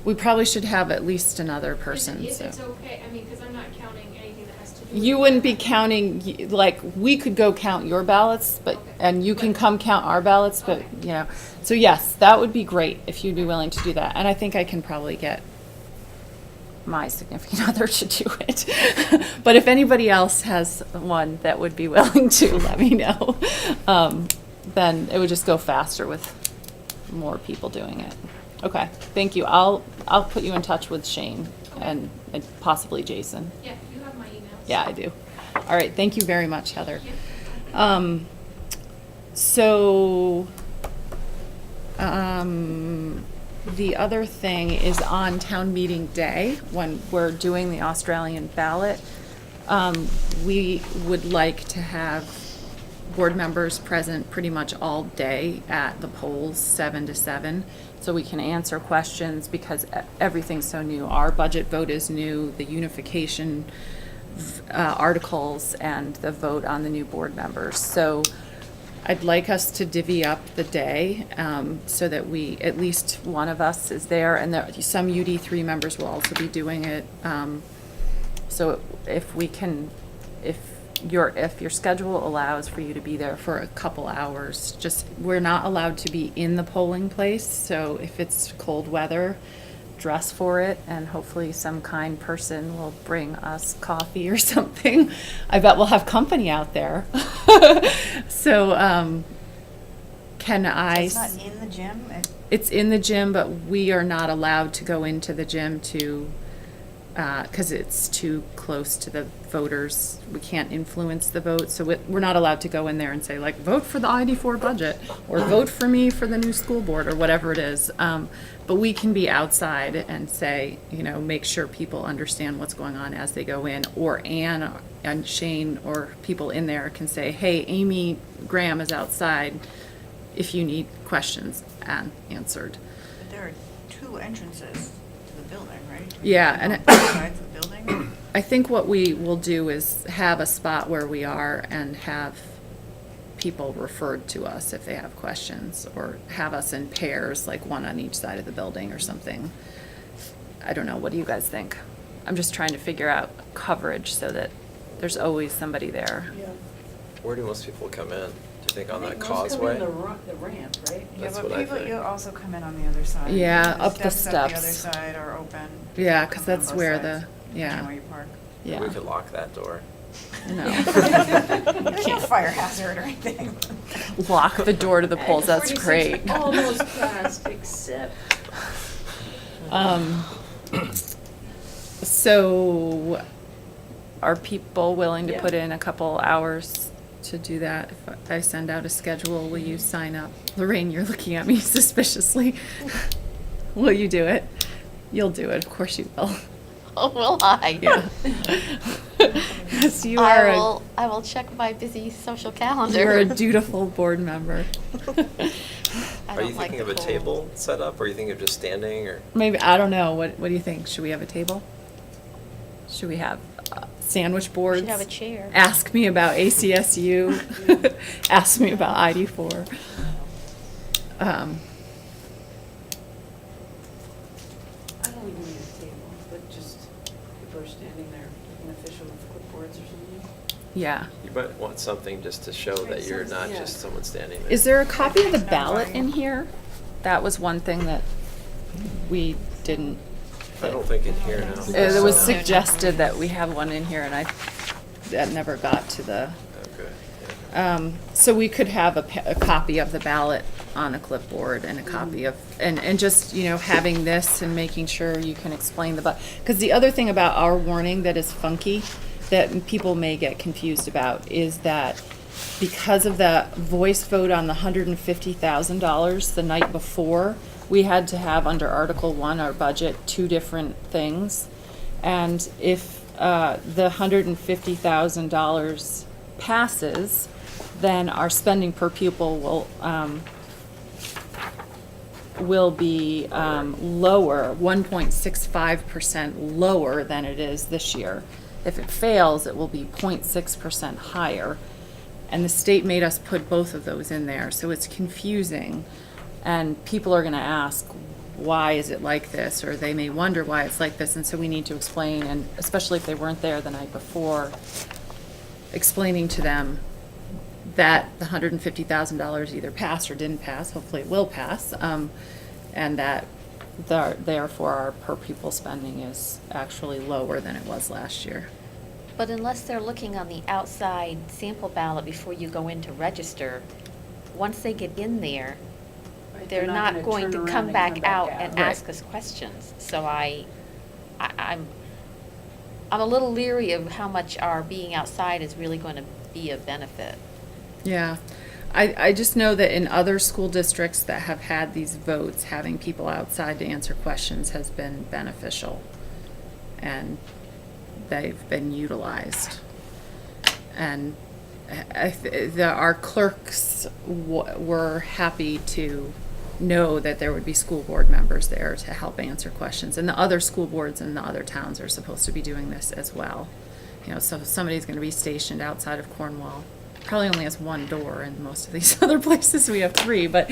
Speaker 1: We probably should have at least another person,
Speaker 3: If
Speaker 1: so.
Speaker 3: it's okay, I mean, because I'm not counting anything that has to do with.
Speaker 1: You wouldn't be counting, like, we could go count your ballots, but,
Speaker 3: Okay.
Speaker 1: and you can come count our ballots, but,
Speaker 3: Okay.
Speaker 1: you know. So yes, that would be great if you'd be willing to do that. And I think I can probably get my significant other to do it. But if anybody else has one that would be willing to, let me know. Then it would just go faster with more people doing it. Okay, thank you. I'll put you in touch with Shane and possibly Jason.
Speaker 3: Yeah, you have my emails.
Speaker 1: Yeah, I do. All right, thank you very much, Heather.
Speaker 3: Yeah.
Speaker 1: So, the other thing is on town meeting day, when we're doing the Australian ballot, we would like to have board members present pretty much all day at the polls, 7 to 7, so we can answer questions, because everything's so new. Our budget vote is new, the unification articles, and the vote on the new board members. So I'd like us to divvy up the day, so that at least one of us is there, and some UD3 members will also be doing it. So if your schedule allows for you to be there for a couple hours, we're not allowed to be in the polling place, so if it's cold weather, dress for it, and hopefully some kind person will bring us coffee or something. I bet we'll have company out there. So, can I?
Speaker 7: It's not in the gym?
Speaker 1: It's in the gym, but we are not allowed to go into the gym because it's too close to the voters. We can't influence the vote, so we're not allowed to go in there and say, like, vote for the ID4 budget, or vote for me for the new school board, or whatever it is. But we can be outside and say, you know, make sure people understand what's going on as they go in, or Ann and Shane or people in there can say, hey, Amy Graham is outside if you need questions answered.
Speaker 7: But there are 2 entrances to the building, right?
Speaker 1: Yeah, and
Speaker 7: On both sides of the building?
Speaker 1: I think what we will do is have a spot where we are and have people referred to us if they have questions, or have us in pairs, like one on each side of the building or something. I don't know, what do you guys think? I'm just trying to figure out coverage so that there's always somebody there.
Speaker 10: Yeah.
Speaker 8: Where do most people come in? Do you think on
Speaker 10: I
Speaker 8: that
Speaker 10: think most come in
Speaker 8: causeway?
Speaker 10: the ramp, right?
Speaker 7: Yeah,
Speaker 8: That's
Speaker 7: but
Speaker 8: what I
Speaker 7: people,
Speaker 8: think.
Speaker 7: you also come in on the other side.
Speaker 1: Yeah, up the
Speaker 7: steps up the other
Speaker 1: steps.
Speaker 7: side are open.
Speaker 1: Yeah, 'cause
Speaker 7: Come in on
Speaker 1: that's
Speaker 7: both
Speaker 1: where
Speaker 7: sides,
Speaker 1: the-
Speaker 7: depending
Speaker 1: yeah.
Speaker 7: on where you park.
Speaker 1: Yeah.
Speaker 8: We could lock that door.
Speaker 1: No.
Speaker 7: There's no fire hazard or anything.
Speaker 1: Lock the door to the polls, that's
Speaker 10: 46
Speaker 1: great.
Speaker 10: Almost passed, except.
Speaker 1: So, are people willing to
Speaker 10: Yeah.
Speaker 1: put in a couple hours to do that? If I send out a schedule, will you sign up? Lorraine, you're looking at me suspiciously. Will you do it? You'll do it, of course you will.
Speaker 5: Oh, will I?
Speaker 1: Yeah. Yes, you are
Speaker 5: I will check my busy social calendar.
Speaker 1: you're a dutiful board member.
Speaker 5: I
Speaker 8: Are you
Speaker 5: don't like
Speaker 8: thinking
Speaker 5: the
Speaker 8: of a
Speaker 5: cold.
Speaker 8: table set up, or are you thinking of just standing, or?
Speaker 1: Maybe, I don't know, what do you think? Should we have a table? Should we have sandwich boards?
Speaker 5: Should have a chair.
Speaker 1: Ask me about ACSU. Ask me about ID4.
Speaker 10: I don't even need a table, but just people are standing there, an official with clipboards or something.
Speaker 1: Yeah.
Speaker 8: You might want something just to show that you're not
Speaker 10: Yeah.
Speaker 8: just someone standing there.
Speaker 1: Is there a copy of the
Speaker 7: No
Speaker 1: ballot
Speaker 7: worry.
Speaker 1: in here? That was one thing that we didn't.
Speaker 8: I don't think in here now.
Speaker 1: It was
Speaker 5: No.
Speaker 1: suggested that we have one in here, and that never got to the.
Speaker 8: Okay, yeah.
Speaker 1: So we could have a copy of the ballot on a clipboard and a copy of, and just, you know, having this and making sure you can explain because the other thing about our warning that is funky, that people may get confused about, is that because of the voice vote on the $150,000 the night before, we had to have under Article 1, our budget, 2 different things. And if the $150,000 passes, then our spending per pupil will be lower, 1.65% lower than it is this year. If it fails, it will be 0.6% higher. And the state made us put both of those in there, so it's confusing. And people are gonna ask, why is it like this? Or they may wonder why it's like this, and so we need to explain, and especially if they weren't there the night before, explaining to them that the $150,000 either passed or didn't pass, hopefully it will pass, and that therefore our per pupil spending is actually lower than it was last year.
Speaker 5: But unless they're looking on the outside sample ballot before you go in to register, once they get in there,
Speaker 10: Right,
Speaker 5: they're not
Speaker 10: gonna
Speaker 5: going
Speaker 10: turn
Speaker 5: to
Speaker 10: around
Speaker 5: come
Speaker 10: and
Speaker 5: back out
Speaker 10: out.
Speaker 5: and
Speaker 1: Right.
Speaker 5: ask us questions. So I'm a little leery of how much our being outside is really going to be a benefit.
Speaker 1: Yeah, I just know that in other school districts that have had these votes, having people outside to answer questions has been beneficial. And they've been utilized. And our clerks were happy to know that there would be school board members there to help answer questions. And the other school boards in the other towns are supposed to be doing this as well. You know, so somebody's gonna be stationed outside of Cornwall. Probably only has one door in most of these other places. We have 3, but,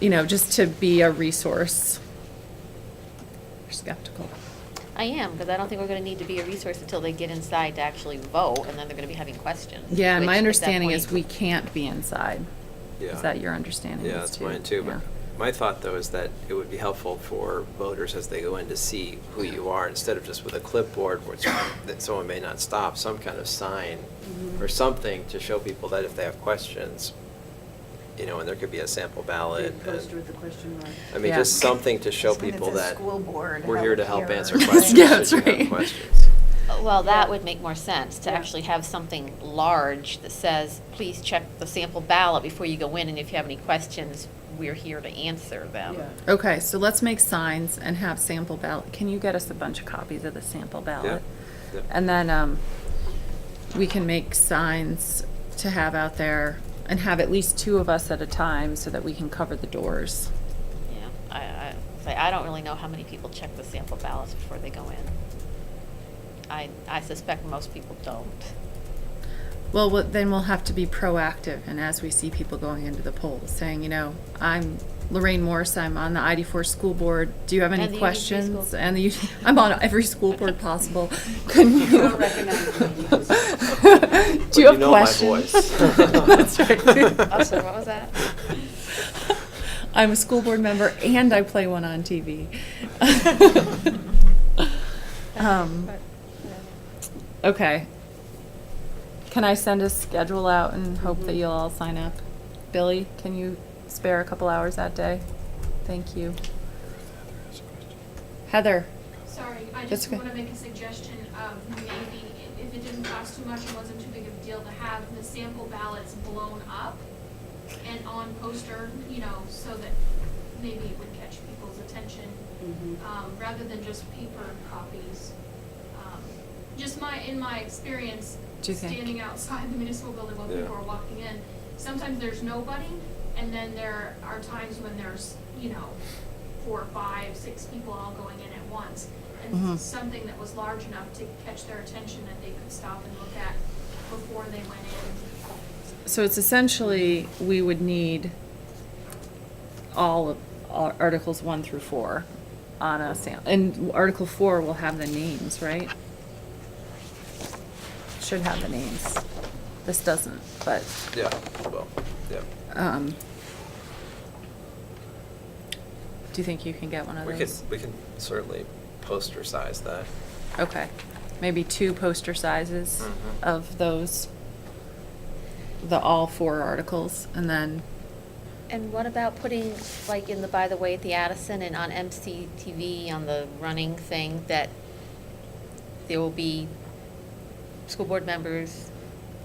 Speaker 1: you know, just to be a resource. You're skeptical.
Speaker 5: I am, because I don't think we're going to need to be a resource until they get inside to actually vote, and then they're going to be having questions.
Speaker 1: Yeah, and
Speaker 5: which
Speaker 1: my
Speaker 5: at that
Speaker 1: understanding is
Speaker 5: point-
Speaker 1: we can't be inside.
Speaker 8: Yeah.
Speaker 1: Is that your understanding?
Speaker 8: Yeah,
Speaker 1: is
Speaker 8: that's mine too,
Speaker 1: Yeah.
Speaker 8: but my thought though is that it would be helpful for voters as they go in to see who you are, instead of just with a clipboard, which that someone may not stop, some kind of sign or something to show people that if they have questions, you know, and there could be a sample ballot.
Speaker 10: Big poster
Speaker 8: and-
Speaker 10: with the question mark.
Speaker 8: I mean,
Speaker 1: Yeah.
Speaker 8: just something to show
Speaker 7: Something that
Speaker 8: people
Speaker 7: says
Speaker 8: that
Speaker 7: school board,
Speaker 8: we're here to help
Speaker 7: here.
Speaker 8: answer questions.
Speaker 1: Yeah, that's
Speaker 8: should you have
Speaker 1: right.
Speaker 8: questions.
Speaker 5: Well, that
Speaker 10: Yeah.
Speaker 5: would make more sense, to
Speaker 10: Yeah.
Speaker 5: actually have something large that says, please check the sample ballot before you go in, and if you have any questions, we're here to answer them.
Speaker 10: Yeah.
Speaker 1: Okay, so let's make signs and have sample ballot. Can you get us a bunch of copies of the sample ballot?
Speaker 8: Yeah.
Speaker 1: And then, we can make signs to have out there and have at least 2 of us at a time so that we can cover the doors.
Speaker 5: Yeah, I don't really know how many people check the sample ballots before they go in. I suspect most people don't.
Speaker 1: Well, then we'll have to be proactive, and as we see people going into the polls, saying, you know, I'm Lorraine Morse, I'm on the ID4 school board. Do you have
Speaker 5: And
Speaker 1: any
Speaker 5: the UDP
Speaker 1: questions?
Speaker 5: school.
Speaker 1: And I'm on every school board possible. Couldn't you?
Speaker 10: don't recognize me.
Speaker 1: Do
Speaker 8: But
Speaker 1: you have
Speaker 8: know my
Speaker 1: questions?
Speaker 8: voice.
Speaker 1: That's right.
Speaker 5: Oh, sorry, what was that?
Speaker 1: I'm a school board member and I play one on TV. Okay. Can I send a schedule out and hope that you'll all sign up? Billy, can you spare a couple hours that day? Thank you. Heather,
Speaker 3: Sorry, I
Speaker 1: That's
Speaker 3: just
Speaker 1: okay.
Speaker 3: want to make a suggestion of maybe, if it didn't cost too much and wasn't too big of a deal, to have the sample ballots blown up and on poster, you know, so that maybe it would catch people's attention, rather than just paper copies. Just in my experience,
Speaker 1: Do you think?
Speaker 3: standing outside the municipal building while
Speaker 8: Yeah.
Speaker 3: people are walking in, sometimes there's nobody, and then there are times when there's, you know, 4, 5, 6 people all going in at once. And
Speaker 1: Mhm.
Speaker 3: something that was large enough to catch their attention that they could stop and look at before they went in.
Speaker 1: so it's essentially, we would need all of Articles 1 through 4 on a and Article 4 will have the names, right? Should have the names. This doesn't, but,
Speaker 8: Yeah, well, yeah.
Speaker 1: Do you think you can get one of those?
Speaker 8: We can certainly poster size that.
Speaker 1: Okay, maybe 2 poster sizes
Speaker 8: Mhm.
Speaker 1: of those, all 4 articles, and then
Speaker 5: And what about putting, like, in the By the Way at the Addison and on MCTV on the running thing, that there will be school board members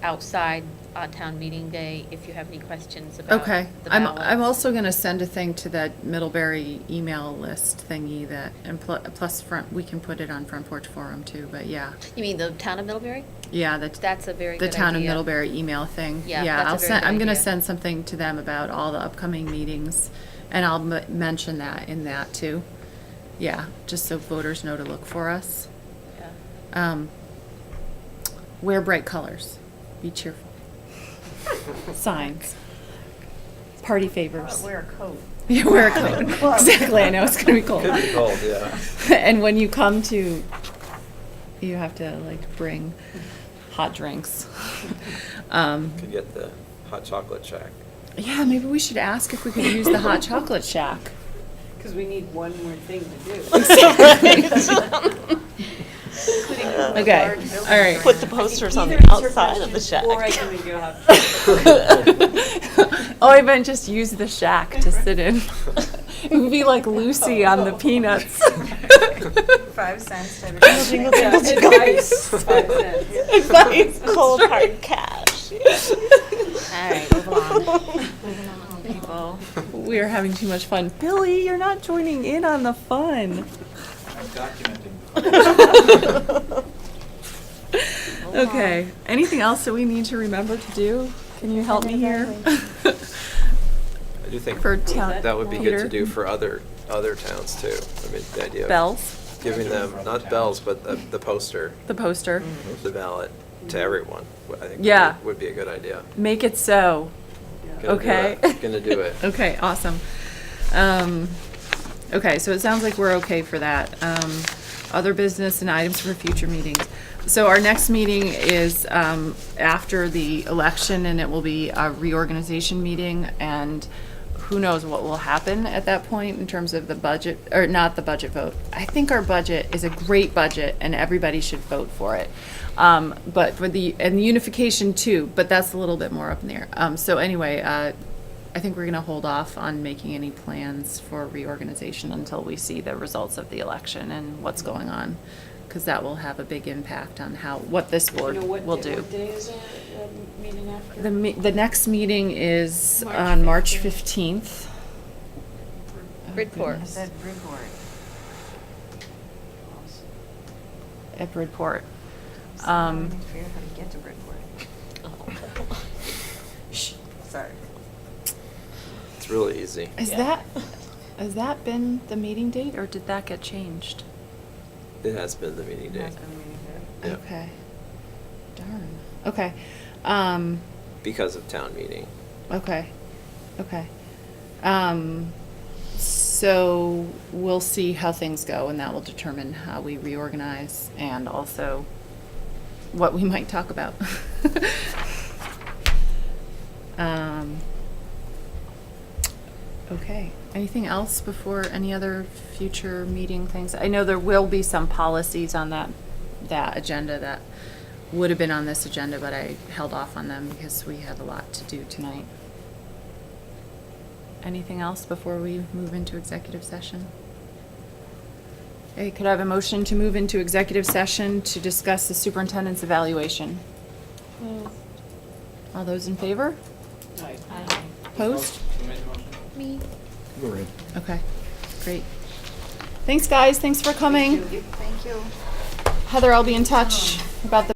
Speaker 5: outside on town meeting day if you have any questions about
Speaker 1: Okay,
Speaker 5: the
Speaker 1: I'm
Speaker 5: ballots?
Speaker 1: also gonna send a thing to that Middlebury email list thingy that, and plus we can put it on Front Porch Forum too, but yeah.
Speaker 5: You mean the town of Middlebury?
Speaker 1: Yeah,
Speaker 5: That's a very
Speaker 1: the
Speaker 5: good
Speaker 1: town of
Speaker 5: idea.
Speaker 1: Middlebury email thing.
Speaker 5: Yeah,
Speaker 1: Yeah,
Speaker 5: that's a
Speaker 1: I'll
Speaker 5: very
Speaker 1: send,
Speaker 5: good
Speaker 1: I'm gonna
Speaker 5: idea.
Speaker 1: send something to them about all the upcoming meetings, and I'll mention that in that too. Yeah, just so voters know to look for us.
Speaker 5: Yeah.
Speaker 1: Wear bright colors, be cheerful. Signs. Party favors.
Speaker 7: Wear a coat.
Speaker 1: You wear a coat. Exactly, I know, it's gonna be cold.
Speaker 8: Could be cold, yeah.
Speaker 1: And when you come to, you have to like bring hot drinks.
Speaker 8: Could get the hot chocolate shack.
Speaker 1: Yeah, maybe we should ask if we could use the hot chocolate shack.
Speaker 10: Because we need one more thing to do.
Speaker 1: Okay, all right.
Speaker 11: Put the posters on the
Speaker 10: Either answer
Speaker 11: outside of the
Speaker 10: questions
Speaker 11: shack.
Speaker 10: Or I can make you hot.
Speaker 1: Oh, I meant just use the shack to sit in. It would be like Lucy on the Peanuts.
Speaker 7: 5 cents to
Speaker 11: Jingle,
Speaker 7: everybody.
Speaker 11: jingle, jingle.
Speaker 10: Advice, 5 cents.
Speaker 1: Advice.
Speaker 11: Cold hard cash.
Speaker 5: All right, move along.
Speaker 7: Moving on, people.
Speaker 1: We are having too much fun. Billy, you're not joining in on the fun.
Speaker 9: I'm documenting.
Speaker 1: Okay, anything else that we need to remember to do? Can you help me here?
Speaker 8: I do think
Speaker 1: For town-
Speaker 8: that would be good
Speaker 1: Peter?
Speaker 8: to do for other towns too. I mean, the idea of
Speaker 1: Bells,
Speaker 8: giving them, not bells, but the poster,
Speaker 1: the poster.
Speaker 8: the ballot to everyone, I think
Speaker 1: Yeah.
Speaker 8: would be a good idea.
Speaker 1: Make it so.
Speaker 8: Gonna do
Speaker 1: Okay.
Speaker 8: it. Gonna do it.
Speaker 1: Okay, awesome. Okay, so it sounds like we're okay for that. Other business and items for future meetings. So our next meeting is after the election, and it will be a reorganization meeting, and who knows what will happen at that point in terms of the budget, or not the budget vote. I think our budget is a great budget, and everybody should vote for it. But for the unification too, but that's a little bit more up in the air. So anyway, I think we're gonna hold off on making any plans for reorganization until we see the results of the election and what's going on, because that will have a big impact on what this board
Speaker 10: You know what
Speaker 1: will
Speaker 10: day-
Speaker 1: do.
Speaker 10: What day is our meeting after?
Speaker 1: The next meeting is
Speaker 10: March
Speaker 1: on March
Speaker 10: 15th.
Speaker 1: 15th.
Speaker 5: Bridport.
Speaker 7: I said Bridport.
Speaker 1: At Bridport.
Speaker 7: So I need to figure out how to get to Bridport.
Speaker 1: Shh.
Speaker 7: Sorry.
Speaker 8: It's really easy.
Speaker 1: Has that been the meeting date, or did that get changed?
Speaker 8: It has been the meeting date.
Speaker 7: That's gonna be good.
Speaker 8: Yep.
Speaker 1: Okay. Darn. Okay.
Speaker 8: Because of town meeting.
Speaker 1: Okay. Okay. So we'll see how things go, and that will determine how we reorganize and also what we might talk about. Okay. Anything else before any other future meeting things? I know there will be some policies on that agenda that would have been on this agenda, but I held off on them because we had a lot to do tonight. Anything else before we move into executive session? Okay, could I have a motion to move into executive session to discuss the superintendent's evaluation? All those in favor?
Speaker 10: Right.
Speaker 1: Opposed?
Speaker 9: Who made the motion?
Speaker 5: Me.
Speaker 6: Maureen.
Speaker 1: Okay, great. Thanks, guys. Thanks for coming.
Speaker 7: Thank you.
Speaker 1: Heather, I'll be in touch about the